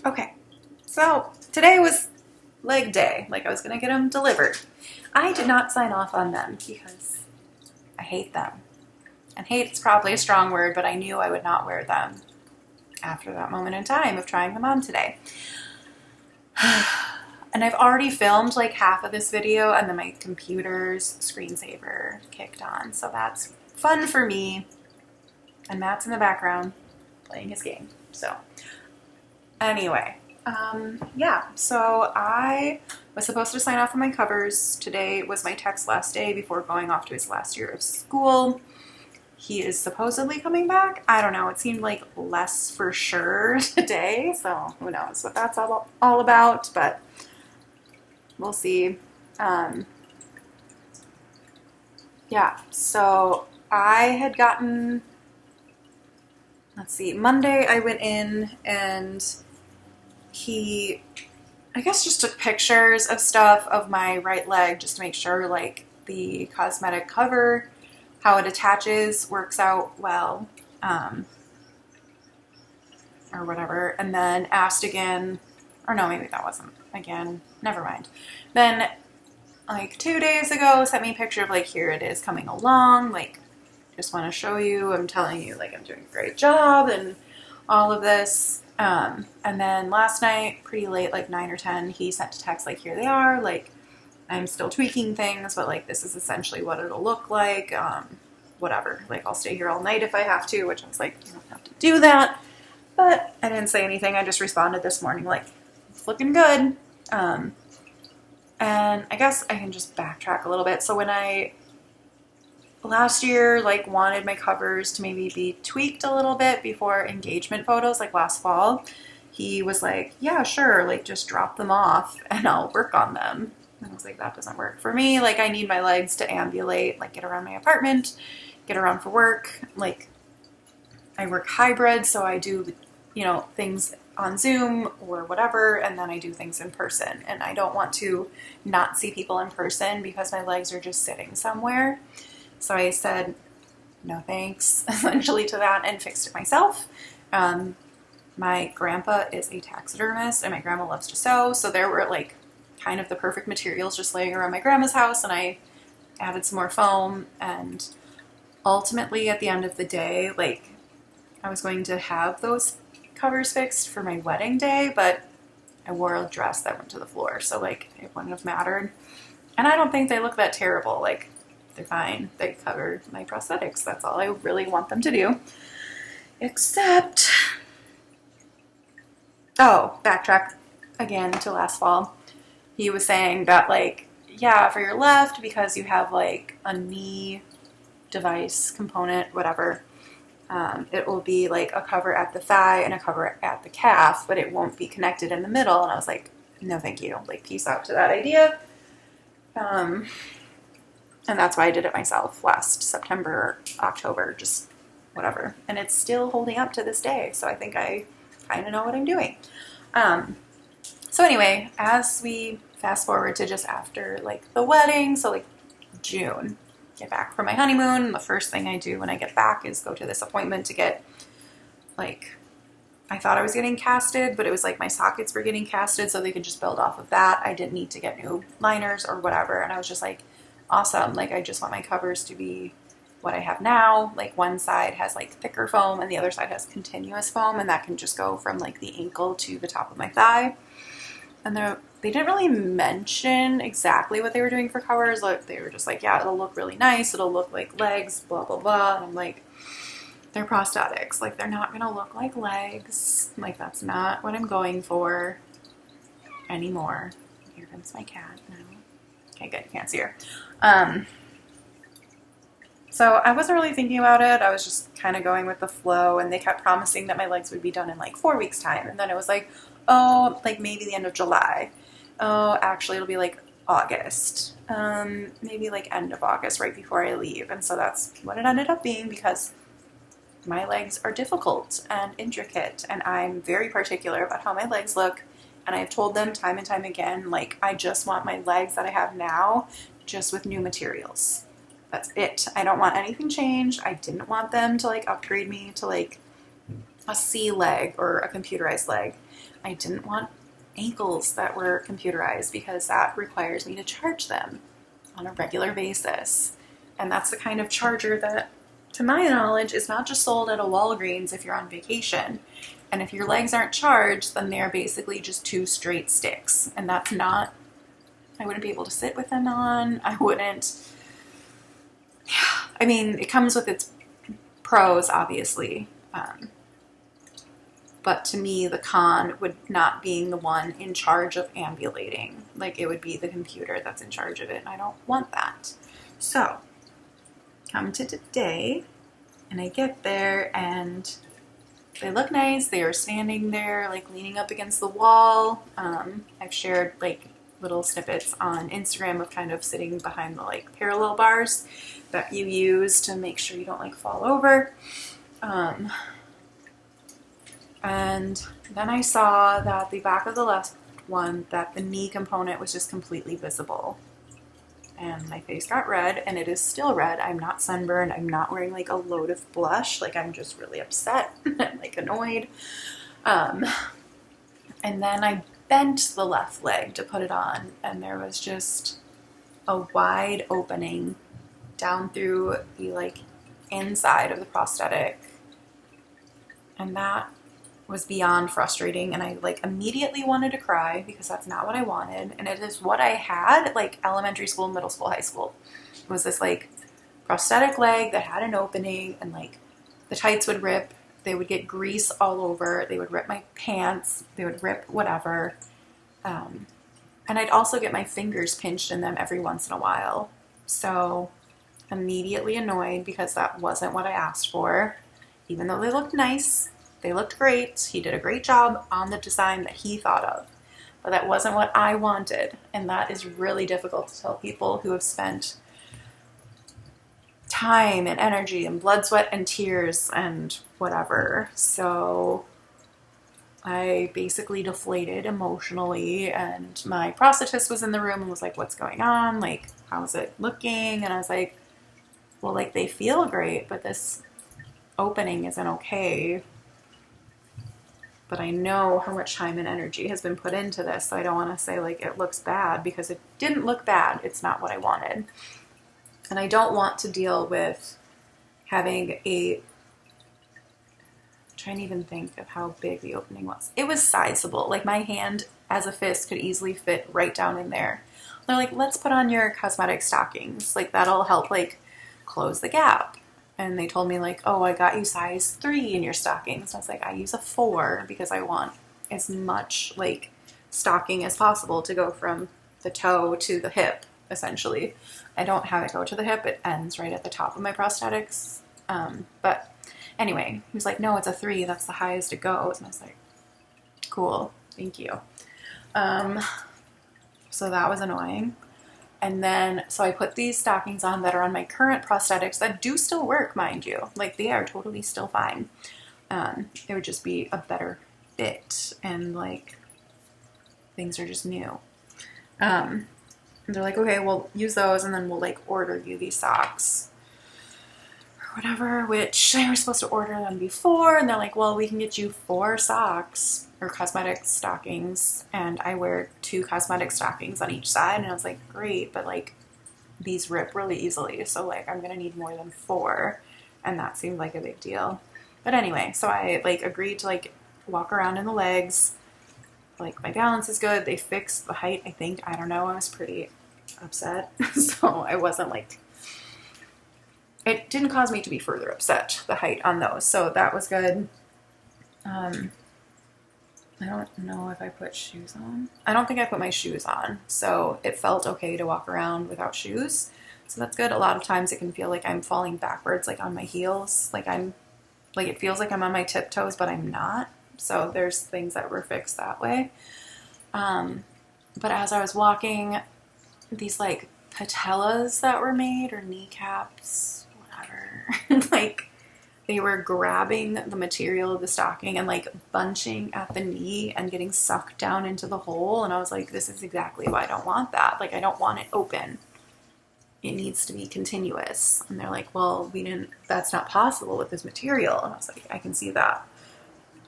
Okay, so today was leg day. Like I was gonna get them delivered. I did not sign off on them because I hate them. And hate's probably a strong word, but I knew I would not wear them after that moment in time of trying them on today. And I've already filmed like half of this video and then my computer's screensaver kicked on. So that's fun for me. And Matt's in the background playing his game. So anyway, yeah, so I was supposed to sign off on my covers. Today was my tech's last day before going off to his last year of school. He is supposedly coming back. I don't know. It seemed like less for sure today, so who knows what that's all about, but we'll see. Yeah, so I had gotten, let's see, Monday I went in and he, I guess, just took pictures of stuff of my right leg just to make sure like the cosmetic cover, how it attaches, works out well, or whatever, and then asked again, or no, maybe that wasn't again, never mind. Then like 2 days ago sent me a picture of like, here it is coming along, like just want to show you, I'm telling you like I'm doing a great job and all of this. And then last night, pretty late, like 9 or 10, he sent a text like, here they are, like I'm still tweaking things, but like this is essentially what it'll look like, whatever, like I'll stay here all night if I have to, which I was like, you don't have to do that, but I didn't say anything. I just responded this morning like, it's looking good. And I guess I can just backtrack a little bit. So when I last year like wanted my covers to maybe be tweaked a little bit before engagement photos, like last fall, he was like, yeah, sure, like just drop them off and I'll work on them. And I was like, that doesn't work for me. Like I need my legs to ambulate, like get around my apartment, get around for work. Like I work hybrid, so I do, you know, things on Zoom or whatever, and then I do things in person. And I don't want to not see people in person because my legs are just sitting somewhere. So I said, no thanks, essentially to that, and fixed it myself. My grandpa is a taxidermist and my grandma loves to sew. So there were like kind of the perfect materials just laying around my grandma's house, and I added some more foam, and ultimately at the end of the day, like I was going to have those covers fixed for my wedding day, but I wore a dress that went to the floor, so like it wouldn't have mattered. And I don't think they look that terrible. Like they're fine. They cover my prosthetics. That's all I really want them to do. Except, oh, backtrack again to last fall. He was saying that like, yeah, for your left, because you have like a knee device component, whatever, it will be like a cover at the thigh and a cover at the calf, but it won't be connected in the middle. And I was like, no, thank you. Like, peace out to that idea. And that's why I did it myself last September, October, just whatever. And it's still holding up to this day. So I think I kind of know what I'm doing. So anyway, as we fast forward to just after like the wedding, so like June, get back from my honeymoon, the first thing I do when I get back is go to this appointment to get like, I thought I was getting casted, but it was like my sockets were getting casted so they could just build off of that. I didn't need to get new liners or whatever. And I was just like, awesome. Like I just want my covers to be what I have now. Like one side has like thicker foam and the other side has continuous foam, and that can just go from like the ankle to the top of my thigh. And they didn't really mention exactly what they were doing for covers. Like they were just like, yeah, it'll look really nice. It'll look like legs, blah, blah, blah. And I'm like, they're prosthetics. Like they're not going to look like legs. Like that's not what I'm going for anymore. Here comes my cat now. Okay, good. You can't see her. So I wasn't really thinking about it. I was just kind of going with the flow, and they kept promising that my legs would be done in like 4 weeks time. And then it was like, oh, like maybe the end of July. Oh, actually it'll be like August. Maybe like end of August, right before I leave. And so that's what it ended up being, because my legs are difficult and intricate, and I'm very particular about how my legs look. And I've told them time and time again, like, I just want my legs that I have now, just with new materials. That's it. I don't want anything changed. I didn't want them to like upgrade me to like a C leg or a computerized leg. I didn't want ankles that were computerized because that requires me to charge them on a regular basis. And that's the kind of charger that, to my knowledge, is not just sold at a Walgreens if you're on vacation. And if your legs aren't charged, then they're basically just two straight sticks. And that's not, I wouldn't be able to sit with them on. I wouldn't, I mean, it comes with its pros, obviously. But to me, the con would not being the one in charge of ambulating. Like, it would be the computer that's in charge of it, and I don't want that. So, come to today, and I get there, and they look nice. They are standing there, like, leaning up against the wall. I've shared, like, little snippets on Instagram of kind of sitting behind the, like, parallel bars that you use to make sure you don't, like, fall over. And then I saw that the back of the left one, that the knee component was just completely visible. And my face got red, and it is still red. I'm not sunburned. I'm not wearing like a load of blush. Like, I'm just really upset and like annoyed. And then I bent the left leg to put it on, and there was just a wide opening down through the like inside of the prosthetic. And that was beyond frustrating, and I like immediately wanted to cry because that's not what I wanted, and it is what I had like elementary school, middle school, high school. It was this like prosthetic leg that had an opening, and like the tights would rip, they would get grease all over, they would rip my pants, they would rip whatever, and I'd also get my fingers pinched in them every once in a while. So immediately annoyed because that wasn't what I asked for, even though they looked nice. They looked great. He did a great job on the design that he thought of, but that wasn't what I wanted. And that is really difficult to tell people who have spent time and energy and blood, sweat, and tears and whatever. So I basically deflated emotionally, and my prosthetist was in the room and was like, what's going on? Like, how's it looking? And I was like, well, like, they feel great, but this opening isn't okay. But I know how much time and energy has been put into this, so I don't want to say like it looks bad, because it didn't look bad. It's not what I wanted. And I don't want to deal with having I'm trying to even think of how big the opening was. It was sizable. Like, my hand as a fist could easily fit right down in there. They're like, let's put on your cosmetic stockings. Like, that'll help like close the gap. And they told me like, oh, I got you size 3 in your stockings. And I was like, I use a 4 because I want as much like stocking as possible to go from the toe to the hip, essentially. I don't have it go to the hip. It ends right at the top of my prosthetics. But anyway, he was like, no, it's a 3. That's the highest it goes. And I was like, cool, thank you. So that was annoying. And then, so I put these stockings on that are on my current prosthetics that do still work, mind you. Like, they are totally still fine. It would just be a better fit, and like, things are just new. And they're like, okay, we'll use those, and then we'll like order you these socks or whatever, which I was supposed to order them before. And they're like, well, we can get you 4 socks or cosmetic stockings, and I wear 2 cosmetic stockings on each side. And I was like, great, but like, these rip really easily, so like, I'm gonna need more than 4. And that seemed like a big deal. But anyway, so I like agreed to like walk around in the legs. Like, my balance is good. They fixed the height, I think. I don't know. I was pretty upset. So I wasn't like, it didn't cause me to be further upset, the height on those. So that was good. I don't know if I put shoes on. I don't think I put my shoes on. So it felt okay to walk around without shoes. So that's good. A lot of times it can feel like I'm falling backwards, like on my heels. Like, it feels like I'm on my tiptoes, but I'm not. So there's things that were fixed that way. But as I was walking, these like patellas that were made, or kneecaps, whatever, like, they were grabbing the material of the stocking and like bunching at the knee and getting sucked down into the hole. And I was like, this is exactly why I don't want that. Like, I don't want it open. It needs to be continuous. And they're like, well, that's not possible with this material. And I was like, I can see that.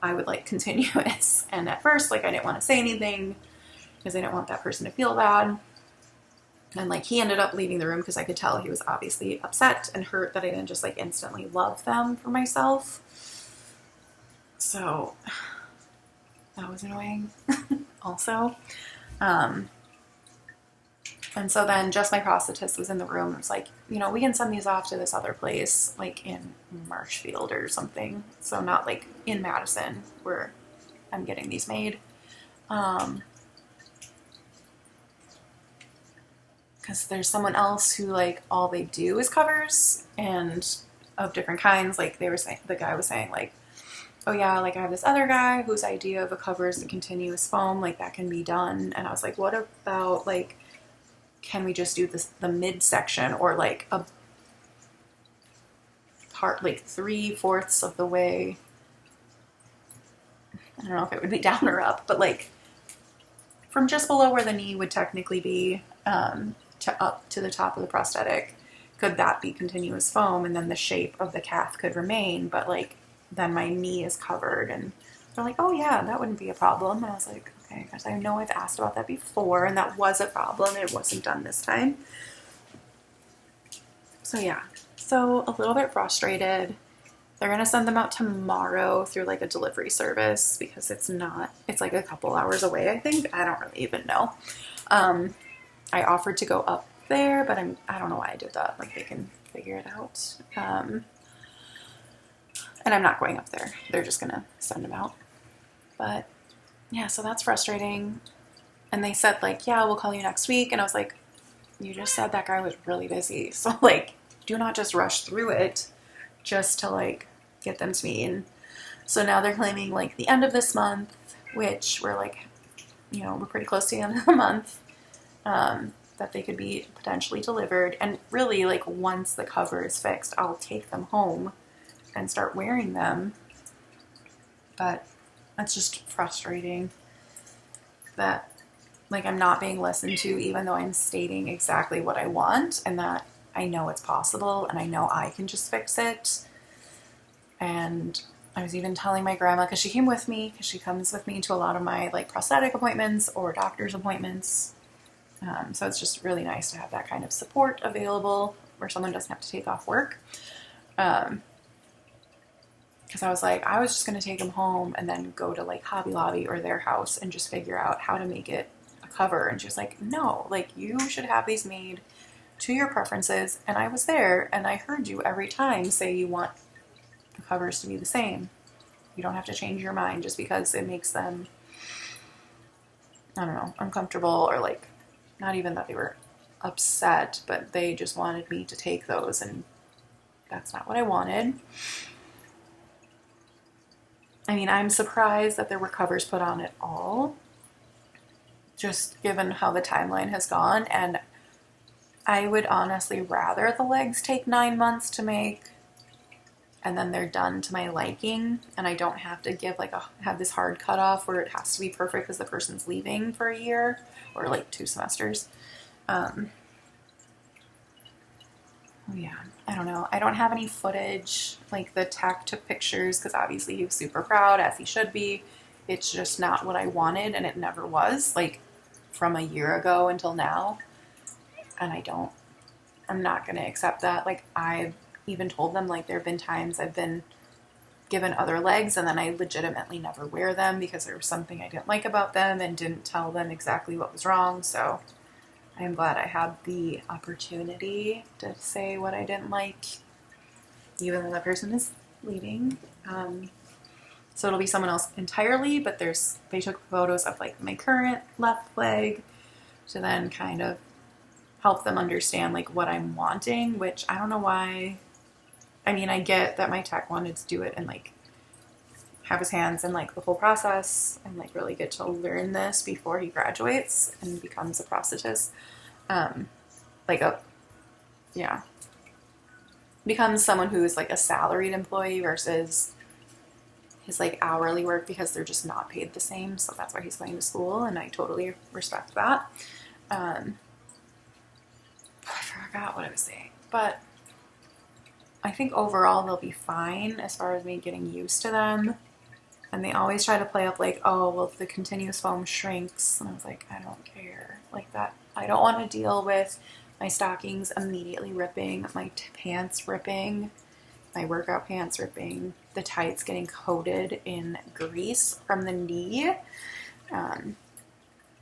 I would like continuous. And at first, like I didn't want to say anything because I didn't want that person to feel bad. And like he ended up leaving the room because I could tell he was obviously upset and hurt that I didn't just like instantly love them for myself. So that was annoying also. And so then just my prosthetist was in the room. It was like, you know, we can send these off to this other place, like in Marshfield or something. So not like in Madison where I'm getting these made. Because there's someone else who like all they do is covers and of different kinds. Like they were saying, the guy was saying like, oh yeah, like I have this other guy whose idea of a cover is the continuous foam, like that can be done. And I was like, what about like, can we just do this, the midsection, or like a part, like 3/4 of the way. I don't know if it would be down or up, but like from just below where the knee would technically be to up to the top of the prosthetic, could that be continuous foam? And then the shape of the calf could remain, but like then my knee is covered. And they're like, oh yeah, that wouldn't be a problem. And I was like, okay, because I know I've asked about that before and that was a problem. It wasn't done this time. So yeah, so a little bit frustrated. They're going to send them out tomorrow through like a delivery service because it's like a couple hours away, I think. I don't really even know. I offered to go up there, but I don't know why I did that. Like they can figure it out. And I'm not going up there. They're just going to send them out. But yeah, so that's frustrating. And they said like, yeah, we'll call you next week. And I was like, you just said that guy was really busy. So like, do not just rush through it just to like get them to me. And so now they're claiming like the end of this month, which we're like, you know, we're pretty close to the end of the month, that they could be potentially delivered. And really like once the cover is fixed, I'll take them home and start wearing them. But that's just frustrating that like I'm not being listened to, even though I'm stating exactly what I want and that I know it's possible and I know I can just fix it. And I was even telling my grandma, because she came with me, because she comes with me to a lot of my like prosthetic appointments or doctor's appointments. So it's just really nice to have that kind of support available where someone doesn't have to take off work. Because I was like, I was just going to take them home and then go to like Hobby Lobby or their house and just figure out how to make it a cover. And she was like, no, like you should have these made to your preferences. And I was there and I heard you every time say you want the covers to be the same. You don't have to change your mind just because it makes them, I don't know, uncomfortable, or like, not even that they were upset, but they just wanted me to take those and that's not what I wanted. I mean, I'm surprised that there were covers put on at all, just given how the timeline has gone. And I would honestly rather the legs take 9 months to make and then they're done to my liking. And I don't have to have this hard cutoff where it has to be perfect because the person's leaving for a year or like 2 semesters. Yeah, I don't know. I don't have any footage. Like the tech took pictures because obviously he was super proud, as he should be. It's just not what I wanted, and it never was, like from a year ago until now. And I'm not going to accept that. Like I've even told them, like there have been times I've been given other legs and then I legitimately never wear them because there was something I didn't like about them and didn't tell them exactly what was wrong. So I'm glad I had the opportunity to say what I didn't like, even though that person is leaving. So it'll be someone else entirely, but they took photos of like my current left leg to then kind of help them understand like what I'm wanting, which I don't know why. I mean, I get that my tech wanted to do it and like have his hands in like the whole process and like really get to learn this before he graduates and becomes a prosthetist. Becomes someone who is like a salaried employee versus his like hourly work, because they're just not paid the same. So that's why he's going to school, and I totally respect that. I forgot what I was saying, but I think overall they'll be fine as far as me getting used to them. And they always try to play up like, oh, well, if the continuous foam shrinks. And I was like, I don't care. Like that. I don't want to deal with my stockings immediately ripping, my pants ripping, my workout pants ripping, the tights getting coated in grease from the knee.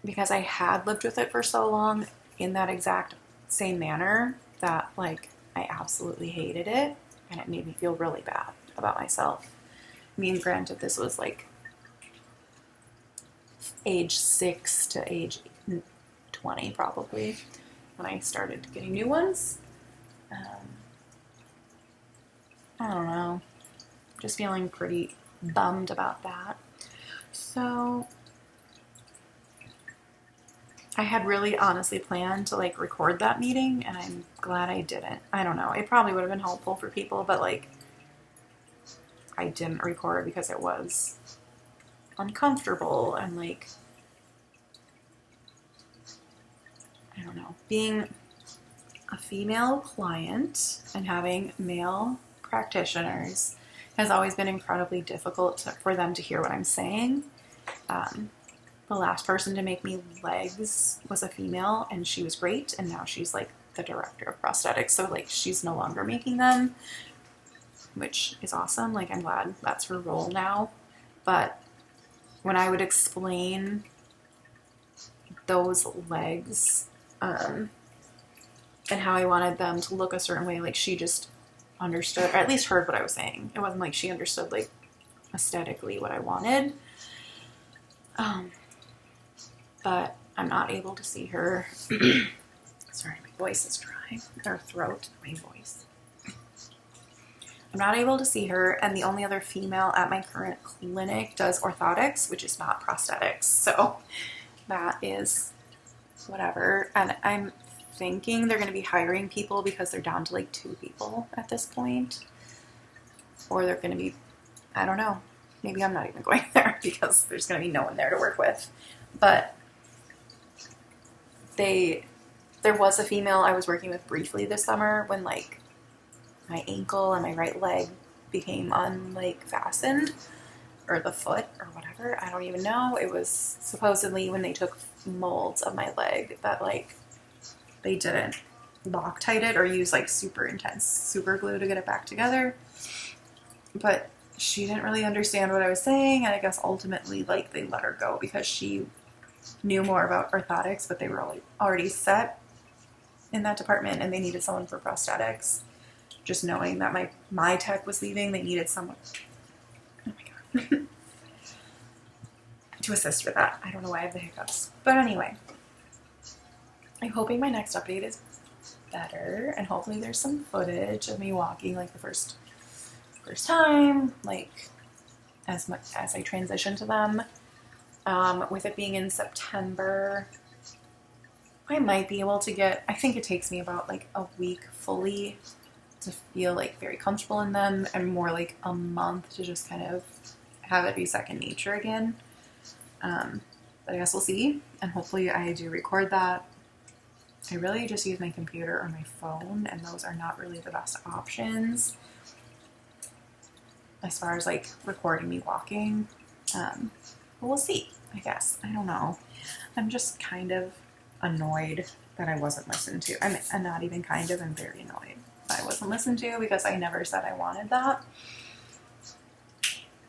Because I had lived with it for so long in that exact same manner that like I absolutely hated it, and it made me feel really bad about myself. I mean, granted, this was like age 6 to age 20 probably when I started getting new ones. I don't know, just feeling pretty bummed about that. So I had really honestly planned to like record that meeting, and I'm glad I didn't. I don't know, it probably would have been helpful for people, but like I didn't record because it was uncomfortable, and like, I don't know, being a female client and having male practitioners has always been incredibly difficult for them to hear what I'm saying. The last person to make me legs was a female, and she was great, and now she's like the director of prosthetics, so like she's no longer making them, which is awesome. Like, I'm glad that's her role now. But when I would explain those legs and how I wanted them to look a certain way, like she just understood, or at least heard what I was saying. It wasn't like she understood like aesthetically what I wanted. But I'm not able to see her. Sorry, my voice is dry. Or throat, my voice. I'm not able to see her, and the only other female at my current clinic does orthotics, which is not prosthetics. So that is whatever. And I'm thinking they're going to be hiring people because they're down to like 2 people at this point. Or they're going to be, I don't know. Maybe I'm not even going there because there's going to be no one there to work with. But there was a female I was working with briefly this summer when like my ankle and my right leg became fastened, or the foot or whatever. I don't even know. It was supposedly when they took molds of my leg that like they didn't Loctite it or use like super intense super glue to get it back together. But she didn't really understand what I was saying, and I guess ultimately like they let her go because she knew more about orthotics, but they were already set in that department and they needed someone for prosthetics. Just knowing that my tech was leaving, they needed someone, oh my god, to assist with that. I don't know why I have the hiccups. But anyway, I'm hoping my next update is better, and hopefully there's some footage of me walking like the first time, like as I transition to them. With it being in September, I might be able to get, I think it takes me about like a week fully to feel like very comfortable in them, and more like a month to just kind of have it be second nature again. But I guess we'll see, and hopefully I do record that. I really just use my computer or my phone, and those are not really the best options as far as like recording me walking. But we'll see, I guess. I don't know. I'm just kind of annoyed that I wasn't listened to. I'm not even kind of, I'm very annoyed that I wasn't listened to because I never said I wanted that.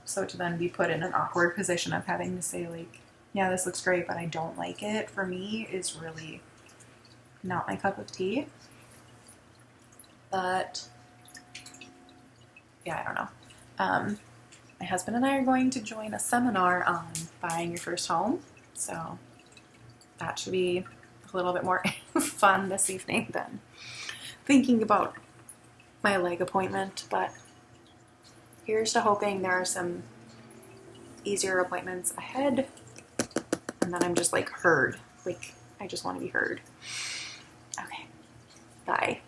So to then be put in an awkward position of having to say like, yeah, this looks great, but I don't like it, for me is really not my cup of tea. But yeah, I don't know. My husband and I are going to join a seminar on buying your first home, so that should be a little bit more fun this evening than thinking about my leg appointment. But here's to hoping there are some easier appointments ahead, and then I'm just like heard. Like, I just want to be heard. Okay, bye.